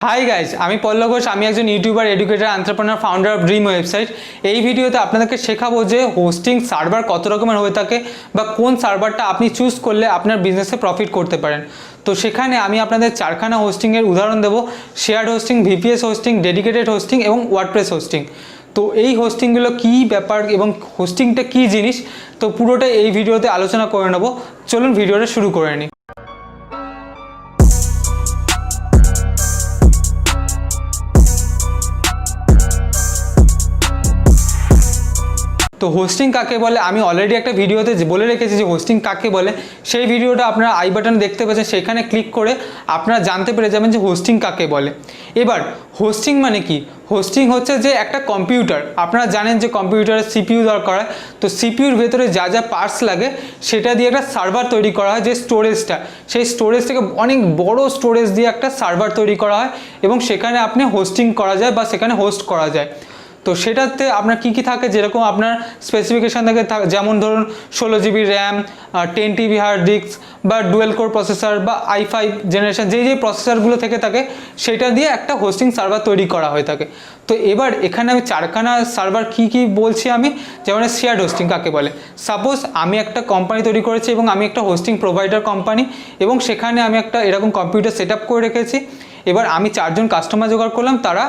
Hi guys, আমি পল্লব ঘোষ। আমি একজন YouTuber, educator, entrepreneur, founder of dream website. এই ভিডিওতে আপনাদেরকে শেখাবো যে হোস্টিং সার্ভার কত রকমের হয়ে থাকে বা কোন সার্ভারটা আপনি চুজ করলে আপনার বিজনেসে প্রফিট করতে পারেন। তো সেখানে আমি আপনাদের চারখানা হোস্টিংয়ের উদাহরণ দেবো: shared hosting, VPS hosting, dedicated hosting এবং ওয়ার্ডপ্রেস হোস্টিং। তো এই হোস্টিংগুলো কী ব্যাপার এবং হোস্টিংটা কী জিনিস, তো পুরোটা এই ভিডিওতে আলোচনা করে নেবো। চলুন ভিডিওটা শুরু করে নিই। তো হোস্টিং কাকে বলে আমি অলরেডি একটা ভিডিওতে বলে রেখেছি যে হোস্টিং কাকে বলে। সেই ভিডিওটা আপনারা আই বাটনে দেখতে পাচ্ছেন, সেখানে ক্লিক করে আপনারা জানতে পেরে যাবেন যে হোস্টিং কাকে বলে। এবার হোস্টিং মানে কি? হোস্টিং হচ্ছে যে একটা কম্পিউটার, আপনারা জানেন যে কম্পিউটারের সিপিইউ দরকার হয়। তো সিপিইউর ভেতরে যা যা পার্টস লাগে সেটা দিয়ে একটা সার্ভার তৈরি করা হয়, যে স্টোরেজটা, সেই স্টোরেজ থেকে অনেক বড় স্টোরেজ দিয়ে একটা সার্ভার তৈরি করা হয় এবং সেখানে আপনি হোস্টিং করা যায় বা সেখানে হোস্ট করা যায়। তো সেটাতে আপনার কী কী থাকে, যেরকম আপনার স্পেসিফিকেশান থাকে, যেমন ধরুন 16 GB RAM, 10 TB hard disk বা ডুয়েল কোর প্রসেসর বা i5 জেনারেশন, যেই প্রসেসরগুলো থেকে থাকে সেটা দিয়ে একটা হোস্টিং সার্ভার তৈরি করা হয়ে থাকে। তো এবার এখানে আমি চারখানা সার্ভার কী বলছি আমি, যেমন শেয়ার্ড হোস্টিং কাকে বলে। সাপোজ আমি একটা কোম্পানি তৈরি করেছি এবং আমি একটা হোস্টিং প্রোভাইডার কোম্পানি, এবং সেখানে আমি একটা এরকম কম্পিউটার সেট আপ করে রেখেছি। এবার আমি 4 জন কাস্টমার জোগাড় করলাম, তারা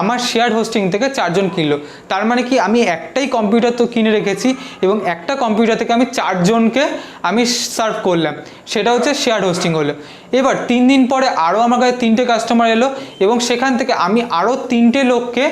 আমার শেয়ার্ড হোস্টিং থেকে 4 জন কিনলো। তার মানে কি, আমি একটাই কম্পিউটার তো কিনে রেখেছি এবং একটা কম্পিউটার থেকে আমি 4 জনকে আমি সার্ভ করলাম, সেটা হচ্ছে শেয়ার্ড হোস্টিং হলো। এবার 3 দিন পরে আরও আমার কাছে 3টে কাস্টমার এলো এবং সেখান থেকে আমি আরও 3টে লোককে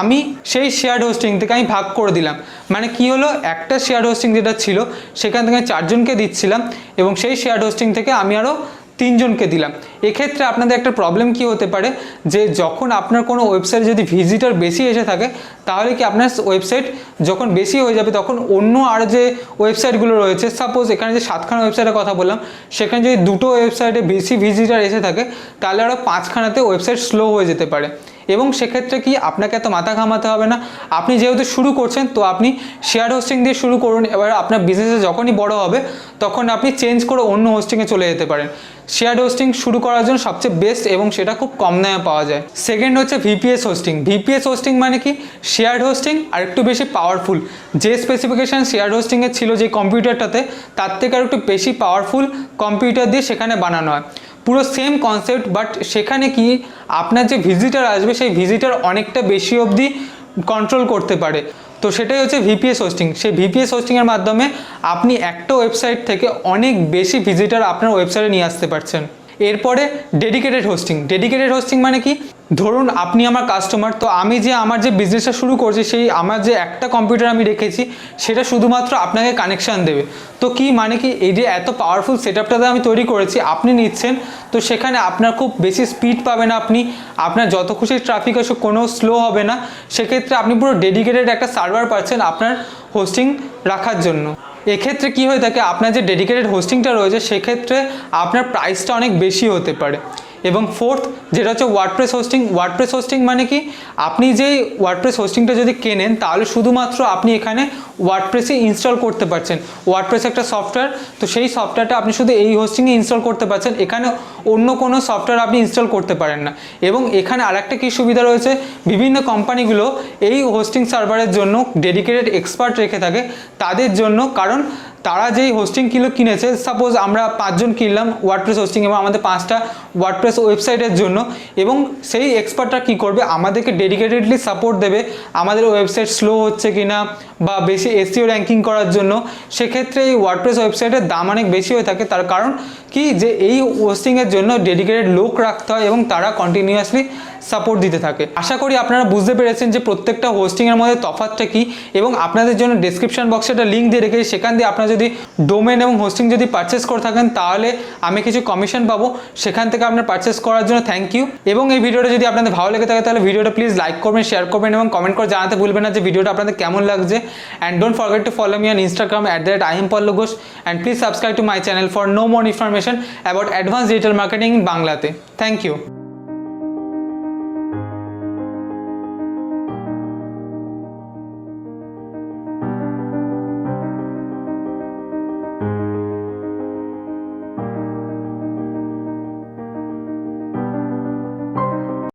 আমি সেই শেয়ার্ড হোস্টিং থেকে আমি ভাগ করে দিলাম। মানে কি হলো, একটা শেয়ার্ড হোস্টিং যেটা ছিল সেখান থেকে 4 জনকে দিচ্ছিলাম এবং সেই শেয়ার্ড হোস্টিং থেকে আমি আরও 3 জনকে দিলাম। এক্ষেত্রে আপনাদের একটা প্রবলেম কি হতে পারে, যে যখন আপনার কোনো ওয়েবসাইটে যদি ভিজিটর বেশি এসে থাকে, তাহলে কি আপনার ওয়েবসাইট যখন বেশি হয়ে যাবে তখন অন্য আর যে ওয়েবসাইটগুলো রয়েছে, সাপোজ এখানে যে 7খানা ওয়েবসাইটের কথা বললাম, সেখানে যদি 2টো ওয়েবসাইটে বেশি ভিজিটর এসে থাকে, তাহলে আরও 5খানাতে ওয়েবসাইট স্লো হয়ে যেতে পারে। এবং সেক্ষেত্রে কি, আপনাকে এত মাথা ঘামাতে হবে না। আপনি যেহেতু শুরু করছেন, তো আপনি শেয়ার হোস্টিং দিয়ে শুরু করুন। এবার আপনার বিজনেসে যখনই বড় হবে তখন আপনি চেঞ্জ করে অন্য হোস্টিংয়ে চলে যেতে পারেন। শেয়ার হোস্টিং শুরু করার জন্য সবচেয়ে বেস্ট এবং সেটা খুব কম দামে পাওয়া যায়। সেকেন্ড হচ্ছে ভিপিএস হোস্টিং। ভিপিএস হোস্টিং মানে কি, শেয়ার হোস্টিং আর একটু বেশি পাওয়ারফুল। যে স্পেসিফিকেশান শেয়ার হোস্টিংয়ে ছিল যে কম্পিউটারটাতে, তার থেকে আর একটু বেশি পাওয়ারফুল কম্পিউটার দিয়ে সেখানে বানানো হয়। পুরো সেম কনসেপ্ট, বাট সেখানে কি আপনার যে ভিজিটার আসবে সেই ভিজিটার অনেকটা বেশি অবধি কন্ট্রোল করতে পারে। তো সেটাই হচ্ছে ভিপিএস হোস্টিং। সেই ভিপিএস হোস্টিংয়ের মাধ্যমে আপনি একটা ওয়েবসাইট থেকে অনেক বেশি ভিজিটার আপনার ওয়েবসাইটে নিয়ে আসতে পারছেন। এরপরে ডেডিকেটেড হোস্টিং। ডেডিকেটেড হোস্টিং মানে কি, ধরুন আপনি আমার কাস্টমার, তো আমি যে আমার যে বিজনেসটা শুরু করছি, সেই আমার যে একটা কম্পিউটার আমি রেখেছি সেটা শুধুমাত্র আপনাকে কানেকশান দেবে। তো কি মানে কি, এই যে এত পাওয়ারফুল সেটআপটা আমি তৈরি করেছি, আপনি নিচ্ছেন, তো সেখানে আপনার খুব বেশি স্পিড পাবেন, আপনি আপনার যত খুশি ট্রাফিক আসুক কোনো স্লো হবে না। সেক্ষেত্রে আপনি পুরো ডেডিকেটেড একটা সার্ভার পাচ্ছেন আপনার হোস্টিং রাখার জন্য। এক্ষেত্রে কি হয়ে থাকে, আপনার যে ডেডিকেটেড হোস্টিংটা রয়েছে সেক্ষেত্রে আপনার প্রাইসটা অনেক বেশি হতে পারে। এবং ফোর্থ যেটা হচ্ছে ওয়ার্ডপ্রেস হোস্টিং। ওয়ার্ডপ্রেস হোস্টিং মানে কি, আপনি যেই ওয়ার্ডপ্রেস হোস্টিংটা যদি কেনেন, তাহলে শুধুমাত্র আপনি এখানে ওয়ার্ডপ্রেসই ইনস্টল করতে পারছেন। ওয়ার্ডপ্রেস একটা সফটওয়্যার, তো সেই সফটওয়্যারটা আপনি শুধু এই হোস্টিংয়ে ইনস্টল করতে পারছেন, এখানে অন্য কোনো সফটওয়্যার আপনি ইনস্টল করতে পারেন না। এবং এখানে আরেকটা কী সুবিধা রয়েছে, বিভিন্ন কোম্পানিগুলো এই হোস্টিং সার্ভারের জন্য ডেডিকেটেড এক্সপার্ট রেখে থাকে তাদের জন্য, কারণ তারা যেই হোস্টিং কিনেছে, সাপোজ আমরা 5 জন কিনলাম ওয়ার্ডপ্রেস হোস্টিং এবং আমাদের 5টা ওয়ার্ডপ্রেস ওয়েবসাইটের জন্য, এবং সেই এক্সপার্টরা কী করবে, আমাদেরকে ডেডিকেটেডলি সাপোর্ট দেবে আমাদের ওয়েবসাইট স্লো হচ্ছে কিনা বা বেশি এসইও র্যাঙ্কিং করার জন্য। সেক্ষেত্রে এই ওয়ার্ডপ্রেস ওয়েবসাইটের দাম অনেক বেশি হয়ে থাকে, তার কারণ কি, যে এই হোস্টিংয়ের জন্য ডেডিকেটেড লোক রাখতে হয় এবং তারা কন্টিনিউয়াসলি সাপোর্ট দিতে থাকে। আশা করি আপনারা বুঝতে পেরেছেন যে প্রত্যেকটা হোস্টিংয়ের মধ্যে তফাৎটা কী, এবং আপনাদের জন্য ডেসক্রিপশন বক্সে একটা লিঙ্ক দিয়ে রেখেছি, সেখান দিয়ে আপনারা যদি ডোমেন এবং হোস্টিং যদি পারচেস করে থাকেন, তাহলে আমি কিছু কমিশন পাবো, সেখান থেকে আপনার পারচেস করার জন্য থ্যাংক ইউ। এবং এই ভিডিওটা যদি আপনাদের ভালো লেগে থাকে, তাহলে ভিডিওটা প্লিজ লাইক করবেন, শেয়ার করবেন এবং কমেন্ট করে জানাতে ভুলবেন না যে ভিডিওটা আপনাদের কেমন লাগছে। And don't forget to follow me on Instagram @IamPallab Ghosh, and please subscribe to my channel for no more information about advanced digital marketing in Banglate. Thank you.